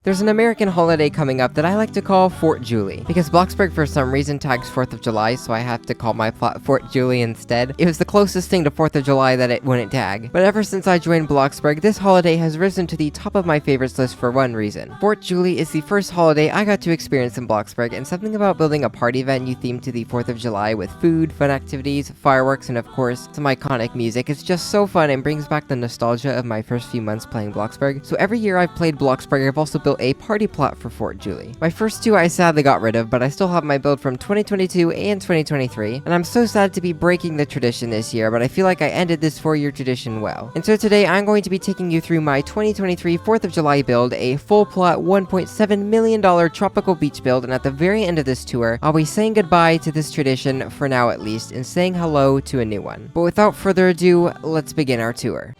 There's an American holiday coming up that I like to call Fort Julie, because Bloxburg for some reason tags 4th of July, so I have to call my plot Fort Julie instead. It was the closest thing to 4th of July that it wouldn't tag. But ever since I joined Bloxburg, this holiday has risen to the top of my favorites list for one reason. Fort Julie is the first holiday I got to experience in Bloxburg, and something about building a party venue themed to the 4th of July with food, fun activities, fireworks, and of course, some iconic music is just so fun and brings back the nostalgia of my first few months playing Bloxburg. So every year I've played Bloxburg, I've also built a party plot for Fort Julie. My first two I sadly got rid of, but I still have my build from 2022 and 2023, and I'm so sad to be breaking the tradition this year, but I feel like I ended this 4-year tradition well. And so today I'm going to be taking you through my 2023 4th of July build, a full plot $1.7 million tropical beach build, and at the very end of this tour, I'll be saying goodbye to this tradition, for now at least, and saying hello to a new one. But without further ado, let's begin our tour.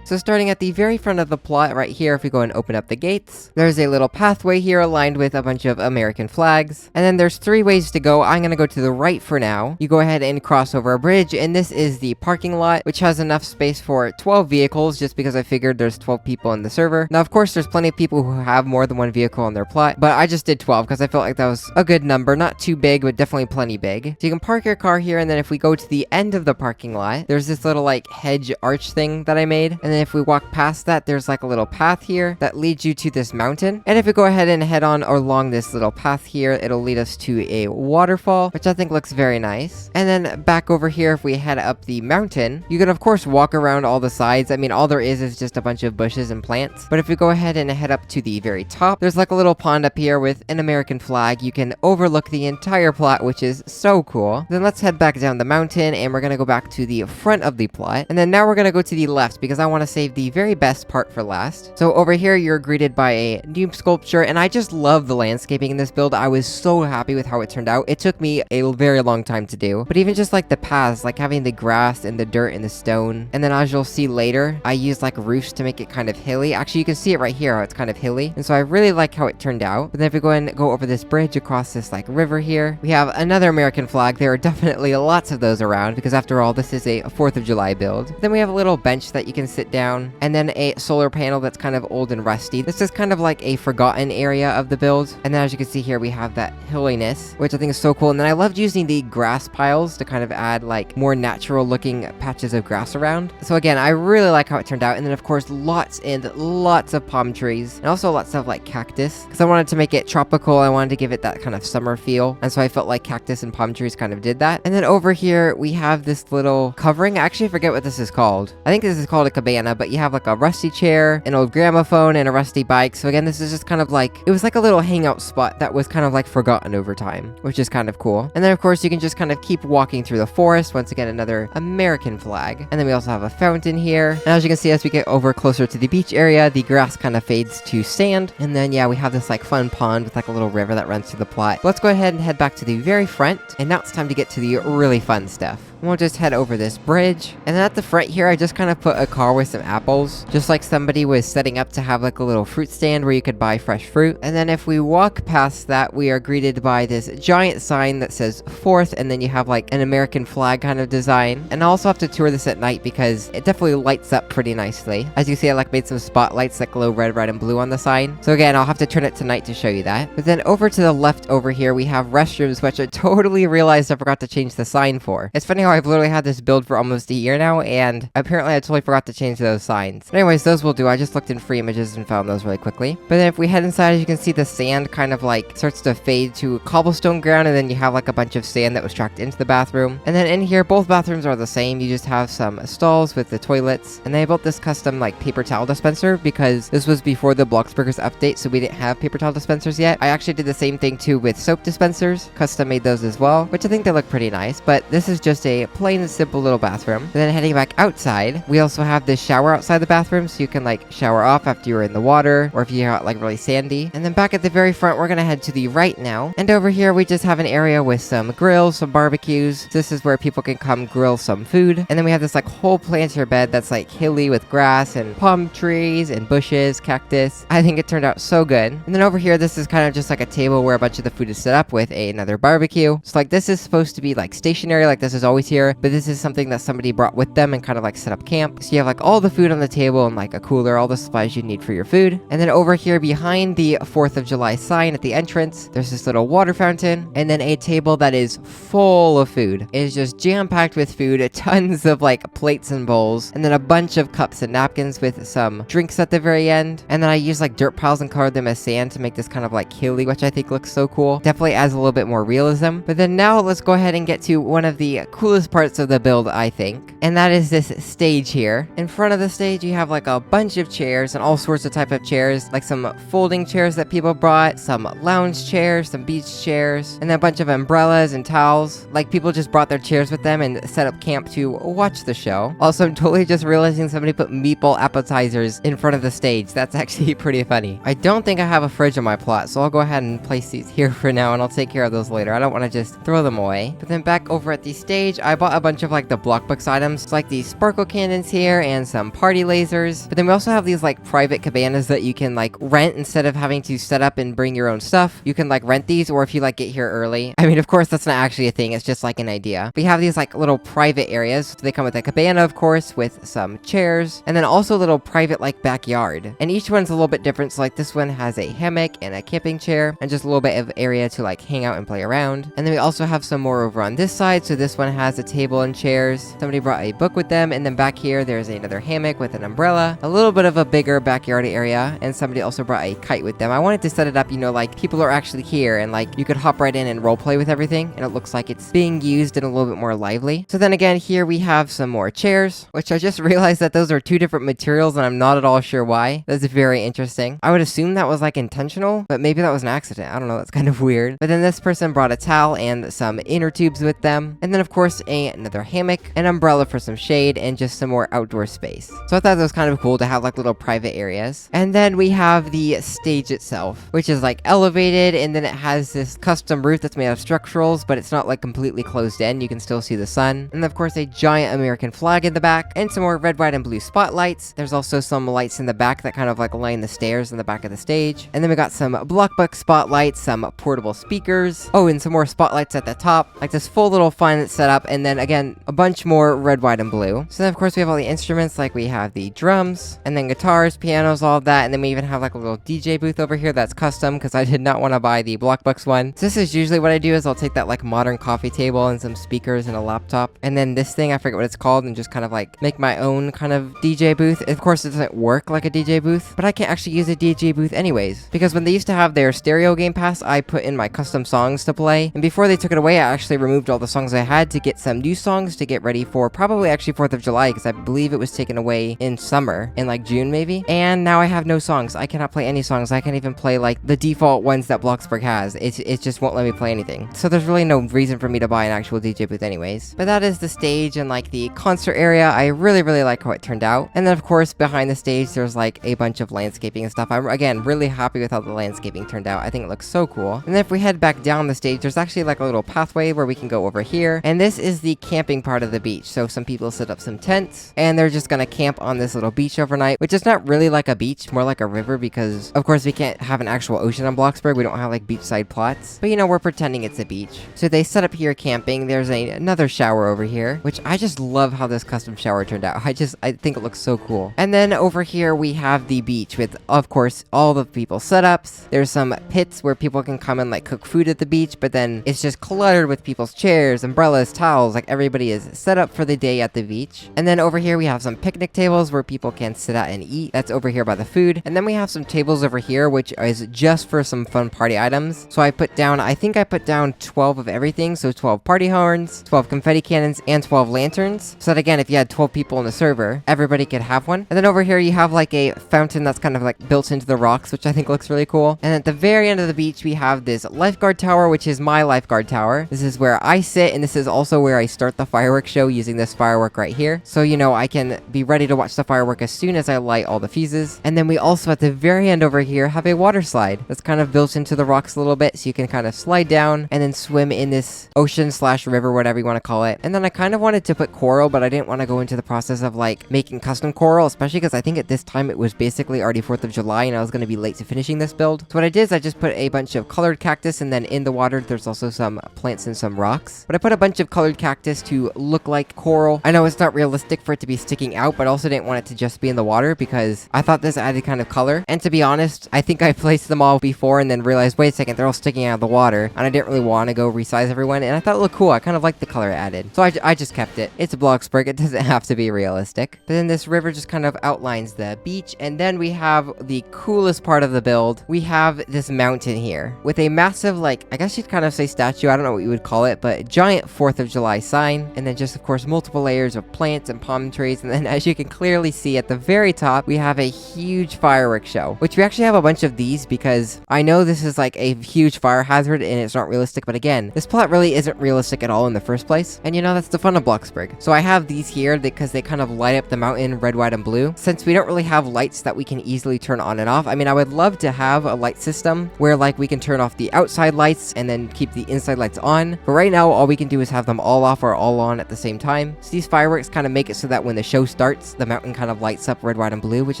So starting at the very front of the plot right here, if we go and open up the gates, there's a little pathway here aligned with a bunch of American flags. And then there's 3 ways to go. I'm gonna go to the right for now. You go ahead and cross over a bridge, and this is the parking lot, which has enough space for 12 vehicles, just because I figured there's 12 people in the server. Now, of course, there's plenty of people who have more than one vehicle on their plot, but I just did 12 because I felt like that was a good number. Not too big, but definitely plenty big. So you can park your car here, and then if we go to the end of the parking lot, there's this little, like, hedge arch thing that I made. And then if we walk past that, there's like a little path here that leads you to this mountain. And if we go ahead and head on along this little path here, it'll lead us to a waterfall, which I think looks very nice. And then back over here, if we head up the mountain, you can of course walk around all the sides. I mean, all there is just a bunch of bushes and plants. But if we go ahead and head up to the very top, there's like a little pond up here with an American flag. You can overlook the entire plot, which is so cool. Then let's head back down the mountain, and we're gonna go back to the front of the plot. And then now we're gonna go to the left, because I want to save the very best part for last. So over here, you're greeted by a noob sculpture, and I just love the landscaping in this build. I was so happy with how it turned out. It took me a very long time to do, but even just like the paths, like having the grass and the dirt and the stone, and then as you'll see later, I used like roofs to make it kind of hilly. Actually, you can see it right here how it's kind of hilly, and so I really like how it turned out. But then if we go and go over this bridge across this like river here, we have another American flag. There are definitely lots of those around, because after all, this is a 4th of July build. Then we have a little bench that you can sit down, and then a solar panel that's kind of old and rusty. This is kind of like a forgotten area of the build. And then as you can see here, we have that hilliness, which I think is so cool. And then I loved using the grass piles to kind of add like more natural looking patches of grass around. So again, I really like how it turned out. And then of course, lots and lots of palm trees, and also lots of like cactus, because I wanted to make it tropical. I wanted to give it that kind of summer feel. And so I felt like cactus and palm trees kind of did that. And then over here, we have this little covering. I actually forget what this is called. I think this is called a cabana, but you have like a rusty chair, an old gramophone, and a rusty bike. So again, this is just kind of like, it was like a little hangout spot that was kind of like forgotten over time, which is kind of cool. And then of course, you can just kind of keep walking through the forest. Once again, another American flag. And then we also have a fountain here. And as you can see, as we get over closer to the beach area, the grass kind of fades to sand. And then yeah, we have this like fun pond with like a little river that runs through the plot. Let's go ahead and head back to the very front. And now it's time to get to the really fun stuff. We'll just head over this bridge. And then at the front here, I just kind of put a car with some apples, just like somebody was setting up to have like a little fruit stand where you could buy fresh fruit. And then if we walk past that, we are greeted by this giant sign that says 4th, and then you have like an American flag kind of design. And I also have to tour this at night because it definitely lights up pretty nicely. As you see, I like made some spotlights that glow red, red, and blue on the sign. So again, I'll have to turn it to night to show you that. But then over to the left over here, we have restrooms, which I totally realized I forgot to change the sign for. It's funny how I've literally had this build for almost a year now, and apparently I totally forgot to change those signs. But anyways, those will do. I just looked in free images and found those really quickly. But then if we head inside, as you can see, the sand kind of like starts to fade to cobblestone ground, and then you have like a bunch of sand that was tracked into the bathroom. And then in here, both bathrooms are the same. You just have some stalls with the toilets, and they built this custom like paper towel dispenser because this was before the Bloxburgers update, so we didn't have paper towel dispensers yet. I actually did the same thing too with soap dispensers, custom made those as well, which I think they look pretty nice. But this is just a plain and simple little bathroom. And then heading back outside, we also have this shower outside the bathroom, so you can like shower off after you're in the water, or if you got like really sandy. And then back at the very front, we're gonna head to the right now. And over here, we just have an area with some grills, some barbecues. This is where people can come grill some food. And then we have this like whole planter bed that's like hilly with grass and palm trees and bushes, cactus. I think it turned out so good. And then over here, this is kind of just like a table where a bunch of the food is set up with another barbecue. So like this is supposed to be like stationary, like this is always here, but this is something that somebody brought with them and kind of like set up camp. So you have like all the food on the table and like a cooler, all the supplies you need for your food. And then over here behind the 4th of July sign at the entrance, there's this little water fountain, and then a table that is full of food. It is just jam-packed with food, tons of like plates and bowls, and then a bunch of cups and napkins with some drinks at the very end. And then I used like dirt piles and colored them as sand to make this kind of like hilly, which I think looks so cool. Definitely adds a little bit more realism. But then now let's go ahead and get to one of the coolest parts of the build, I think. And that is this stage here. In front of the stage, you have like a bunch of chairs and all sorts of type of chairs, like some folding chairs that people brought, some lounge chairs, some beach chairs, and then a bunch of umbrellas and towels. Like people just brought their chairs with them and set up camp to watch the show. Also, I'm totally just realizing somebody put meatball appetizers in front of the stage. That's actually pretty funny. I don't think I have a fridge on my plot, so I'll go ahead and place these here for now, and I'll take care of those later. I don't want to just throw them away. But then back over at the stage, I bought a bunch of like the Bloxburg items, like these sparkle cannons here and some party lasers. But then we also have these like private cabanas that you can like rent instead of having to set up and bring your own stuff. You can like rent these, or if you like get here early. I mean, of course, that's not actually a thing. It's just like an idea. We have these like little private areas. So they come with a cabana, of course, with some chairs, and then also a little private like backyard. And each one's a little bit different. So like this one has a hammock and a camping chair and just a little bit of area to like hang out and play around. And then we also have some more over on this side. So this one has a table and chairs. Somebody brought a book with them. And then back here, there's another hammock with an umbrella, a little bit of a bigger backyard area. And somebody also brought a kite with them. I wanted to set it up, you know, like people are actually here and like you could hop right in and role play with everything. And it looks like it's being used and a little bit more lively. So then again, here we have some more chairs, which I just realized that those are two different materials and I'm not at all sure why. That's very interesting. I would assume that was like intentional, but maybe that was an accident. I don't know. That's kind of weird. But then this person brought a towel and some inner tubes with them. And then of course, another hammock, an umbrella for some shade, and just some more outdoor space. So I thought that was kind of cool to have like little private areas. And then we have the stage itself, which is like elevated, and then it has this custom roof that's made of structurals, but it's not like completely closed in. You can still see the sun. And of course, a giant American flag in the back, and some more red, white, and blue spotlights. There's also some lights in the back that kind of like line the stairs in the back of the stage. And then we got some Bloxburg spotlights, some portable speakers. Oh, and some more spotlights at the top. Like this full little fun setup. And then again, a bunch more red, white, and blue. So then of course we have all the instruments, like we have the drums, and then guitars, pianos, all of that. And then we even have like a little DJ booth over here that's custom because I did not want to buy the Bloxburg one. So this is usually what I do is I'll take that like modern coffee table and some speakers and a laptop. And then this thing, I forget what it's called, and just kind of like make my own kind of DJ booth. Of course, it doesn't work like a DJ booth, but I can't actually use a DJ booth anyways. Because when they used to have their stereo game pass, I put in my custom songs to play. And before they took it away, I actually removed all the songs I had to get some new songs to get ready for probably actually 4th of July, because I believe it was taken away in summer, in like June maybe. And now I have no songs. I cannot play any songs. I can't even play like the default ones that Bloxburg has. It just won't let me play anything. So there's really no reason for me to buy an actual DJ booth anyways. But that is the stage and like the concert area. I really like how it turned out. And then of course behind the stage there's like a bunch of landscaping and stuff. I'm again really happy with how the landscaping turned out. I think it looks so cool. And then if we head back down the stage, there's actually like a little pathway where we can go over here. And this is the camping part of the beach. So some people set up some tents and they're just gonna camp on this little beach overnight, which is not really like a beach, more like a river, because of course we can't have an actual ocean on Bloxburg. We don't have like beachside plots, but you know, we're pretending it's a beach. So they set up here camping. There's another shower over here, which I just love how this custom shower turned out. I think it looks so cool. And then over here we have the beach with, of course, all the people setups. There's some pits where people can come and like cook food at the beach, but then it's just cluttered with people's chairs, umbrellas, towels. Like everybody is set up for the day at the beach. And then over here we have some picnic tables where people can sit out and eat. That's over here by the food. And then we have some tables over here, which is just for some fun party items. So I think I put down 12 of everything. So 12 party horns, 12 confetti cannons, and 12 lanterns. So that again, if you had 12 people in the server, everybody could have one. And then over here you have like a fountain that's kind of like built into the rocks, which I think looks really cool. And at the very end of the beach, we have this lifeguard tower, which is my lifeguard tower. This is where I sit, and this is also where I start the fireworks show using this firework right here. So, you know, I can be be ready to watch the firework as soon as I light all the fuses. And then we also, at the very end over here, have a water slide that's kind of built into the rocks a little bit, so you can kind of slide down and then swim in this ocean slash river, whatever you want to call it. And then I kind of wanted to put coral, but I didn't want to go into the process of like making custom coral, especially because I think at this time it was basically already 4th of July and I was going to be late to finishing this build. So what I did is I just put a bunch of colored cactus, and then in the water there's also some plants and some rocks. But I put a bunch of colored cactus to look like coral. I know it's not realistic for it to be sticking out, but I also didn't want it to just be in the water because I thought this added kind of color. And to be honest, I think I placed them all before and then realized, wait a second, they're all sticking out of the water, and I didn't really want to go resize everyone, and I thought it looked cool. I kind of liked the color it added. So I just kept it. It's Bloxburg. It doesn't have to be realistic. But then this river just kind of outlines the beach, and then we have the coolest part of the build. We have this mountain here with a massive, like, I guess you'd kind of say statue, I don't know what you would call it, but giant 4th of July sign, and then just of course multiple layers of plants and palm trees, and then as you can clearly see at the very top, we have a huge fireworks show, which we actually have a bunch of these because I know this is like a huge fire hazard and it's not realistic, but again, this plot really isn't realistic at all in the first place, and you know, that's the fun of Bloxburg. So I have these here because they kind of light up the mountain red, white, and blue. Since we don't really have lights that we can easily turn on and off, I mean, I would love to have a light system where like we can turn off the outside lights and then keep the inside lights on, but right now all we can do is have them all off or all on at the same time. So these fireworks kind of make it so that when the show starts, the mountain kind of lights up red, white, and blue, which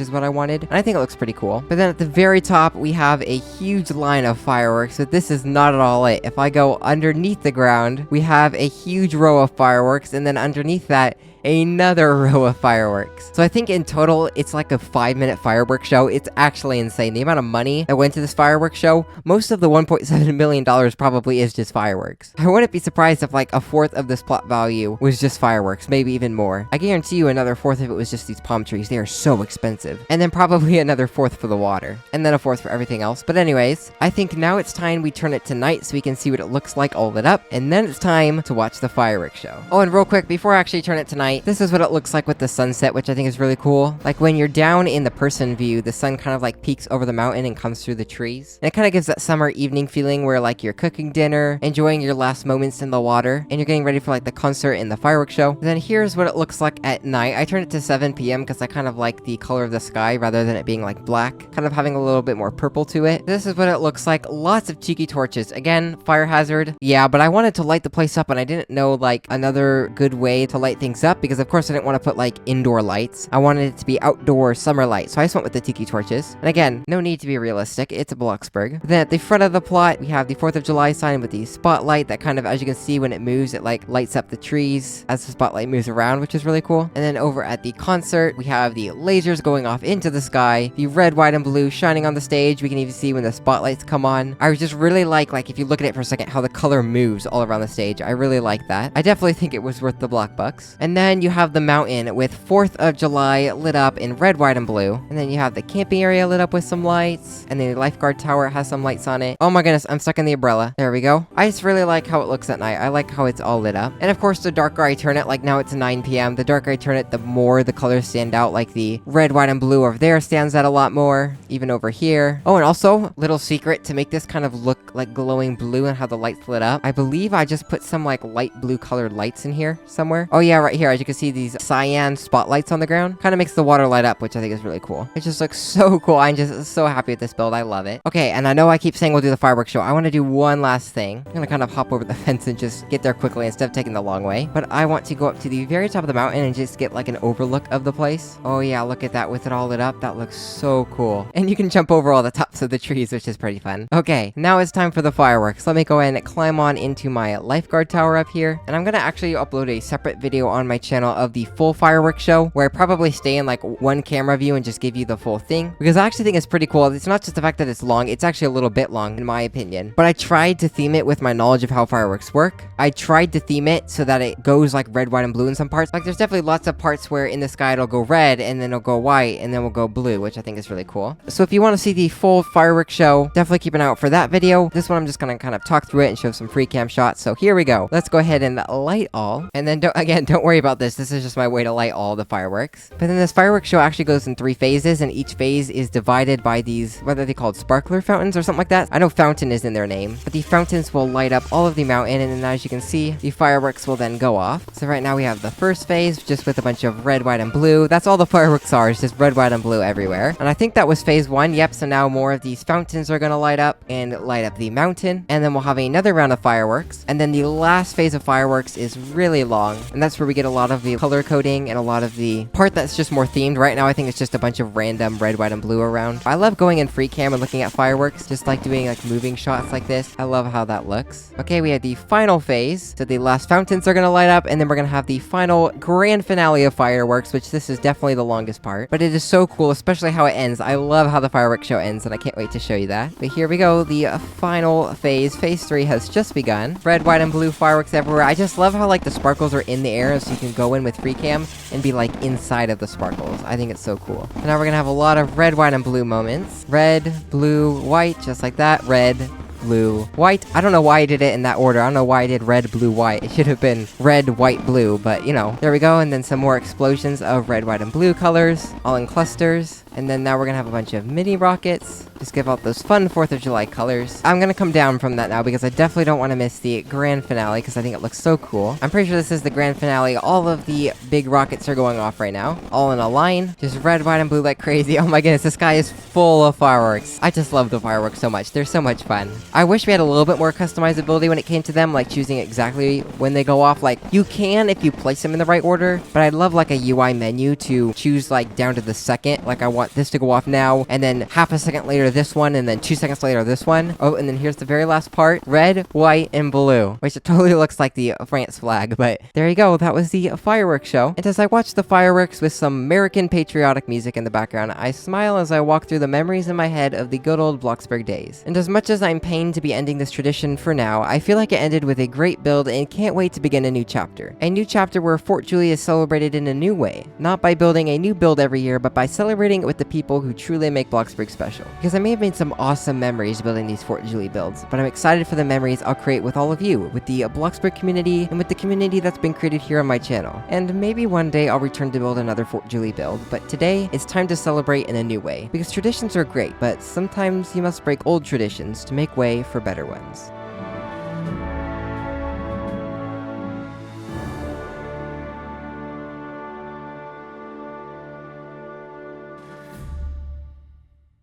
is what I wanted, and I think it looks pretty cool. But then at the very top, we have a huge line of fireworks, but this is not at all it. If I go underneath the ground, we have a huge row of fireworks, and then underneath that, another row of fireworks. So I think in total, it's like a 5-minute fireworks show. It's actually insane. The amount of money that went to this fireworks show, most of the $1.7 million probably is just fireworks. I wouldn't be surprised if like a 4th of this plot value was just fireworks, maybe even more. I guarantee you another 4th if it was just these palm trees. They are so expensive. And then probably another 4th for the water. And then a 4th for everything else. But anyways, I think now it's time we turn it to night so we can see what it looks like all lit up. And then it's time to watch the fireworks show. Oh, and real quick, before I actually turn it to night, this is what it looks like with the sunset, which I think is really cool. Like when you're down in the person view, the sun kind of like peeks over the mountain and comes through the trees. And it kind of gives that summer evening feeling where like you're cooking dinner, enjoying your last moments in the water, and you're getting ready for like the concert and the fireworks show. And then here's what it looks like at night. I turned it to 7 p.m. because I kind of like the color of the sky rather than it being like black, kind of having a little bit more purple to it. This is what it looks like. Lots of cheeky torches. Again, fire hazard. Yeah, but I wanted to light the place up and I didn't know like another good way to light things up because of course I didn't want to put like indoor lights. I wanted it to be outdoor summer light, so I just went with the tiki torches. And again, no need to be realistic. It's a Bloxburg. Then at the front of the plot, we have the 4th of July sign with the spotlight that kind of, as you can see, when it moves, it like lights up the trees as the spotlight moves around, which is really cool. And then over at the concert, we have the lasers going off into the sky, the red, white, and blue shining on the stage. We can even see when the spotlights come on. I just really like if you look at it for a second, how the color moves all around the stage. I really like that. I definitely think it was worth the $Bloxbucks. And then you have the mountain with 4th of July lit up in red, white, and blue. And then you have the camping area lit up with some lights. And then the lifeguard tower has some lights on it. Oh my goodness, I'm stuck in the umbrella. There we go. I just really like how it looks at night. I like how it's all lit up. And of course, the darker I turn it, like now it's 9 p.m. The darker I turn it, the more the colors stand out. Like the red, white, and blue over there stands out a lot more. Even over here. Oh, and also, little secret to make this kind of look like glowing blue and how the lights lit up. I believe I just put some like light blue colored lights in here somewhere. Oh yeah, right here. As you can see, these cyan spotlights on the ground kind of makes the water light up, which I think is really cool. It just looks so cool. I'm just so happy with this build. I love it. Okay, and I know I keep saying we'll do the fireworks show. I want to do one last thing. I'm gonna kind of hop over the fence and just get there quickly instead of taking the long way. But I want to go up to the very top of the mountain and just get like an overlook of the place. Oh yeah, look at that with it all lit up. That looks so cool. And you can jump over all the tops of the trees, which is pretty fun. Okay, now it's time for the fireworks. Let me go ahead and climb on into my lifeguard tower up here. And I'm gonna actually upload a separate video on my channel of the full fireworks show, where I probably stay in like one camera view and just give you the full thing, because I actually think it's pretty cool. It's not just the fact that it's long, it's actually a little bit long in my opinion, but I tried to theme it with my knowledge of how fireworks work. I tried to theme it so that it goes like red, white, and blue in some parts. Like there's definitely lots of parts where in the sky it'll go red and then it'll go white and then we'll go blue, which I think is really cool. So if you want to see the full fireworks show, definitely keep an eye out for that video. This one I'm just gonna kind of talk through it and show some free cam shots. So here we go. Let's go ahead and light all, and then don't worry about this. This is just my way to light all the fireworks. But then this fireworks show actually goes in 3 phases, and each phase is divided by these, what are they called, sparkler fountains or something like that? I know fountain is in their name, but the fountains will light up all of the mountain, and then as you can see, the fireworks will then go off. So right now we have the first phase, just with a bunch of red, white, and blue. That's all the fireworks are, it's just red, white, and blue everywhere. And I think that was phase 1, yep, so now more of these fountains are gonna light up and light up the mountain, and then we'll have another round of fireworks, and then the last phase of fireworks is really long, and that's where we get a lot of the color coding and a lot of the part that's just more themed. Right now I think it's just a bunch of random red, white, and blue around. I love going in free cam and looking at fireworks, just like doing like moving shots like this. I love how that looks. Okay, we have the final phase, so the last fountains are gonna light up, and then we're gonna have the final grand finale of fireworks, which this is definitely the longest part, but it is so cool, especially how it ends. I love how the fireworks show ends, and I can't wait to show you that. But here we go, the final phase. Phase 3 has just begun. Red, white, and blue fireworks everywhere. I just love how like the sparkles are in the air, so you can go in with free cam and be like inside of the sparkles. I think it's so cool. And now we're gonna have a lot of red, white, and blue moments. Red, blue, white, just like that. Red, blue, white. I don't know why I did it in that order. I don't know why I did red, blue, white. It should have been red, white, blue, but you know, there we go. And then some more explosions of red, white, and blue colors, all in clusters. And then now we're gonna have a bunch of mini rockets. Just give out those fun 4th of July colors. I'm gonna come down from that now because I definitely don't want to miss the grand finale because I think it looks so cool. I'm pretty sure this is the grand finale. All of the big rockets are going off right now, all in a line. Just red, white, and blue like crazy. Oh my goodness, this sky is full of fireworks. I just love the fireworks so much. They're so much fun. I wish we had a little bit more customizability when it came to them, like choosing exactly when they go off. Like, you can if you place them in the right order, but I'd love like a UI menu to choose like down to the second. Like, I want this to go off now, and then half a second later this one, and then 2 seconds later this one. Oh, and then here's the very last part. Red, white, and blue. Which it totally looks like the France flag, but there you go. That was the fireworks show. And as I watch the fireworks with some American patriotic music in the background, I smile as I walk through the memories in my head of the good old Bloxburg days. And as much as I'm pained to be ending this tradition for now, I feel like it ended with a great build and can't wait to begin a new chapter. A new chapter where Fort Julie is celebrated in a new way. Not by building a new build every year, but by celebrating it with the people who truly make Bloxburg special. Because I may have made some awesome memories building these Fort Julie builds, but I'm excited for the memories I'll create with all of you, with the Bloxburg community, and with the community that's been created here on my channel. And maybe one day I'll return to build another Fort Julie build, but today it's time to celebrate in a new way. Because traditions are great, but sometimes you must break old traditions to make way for better ones.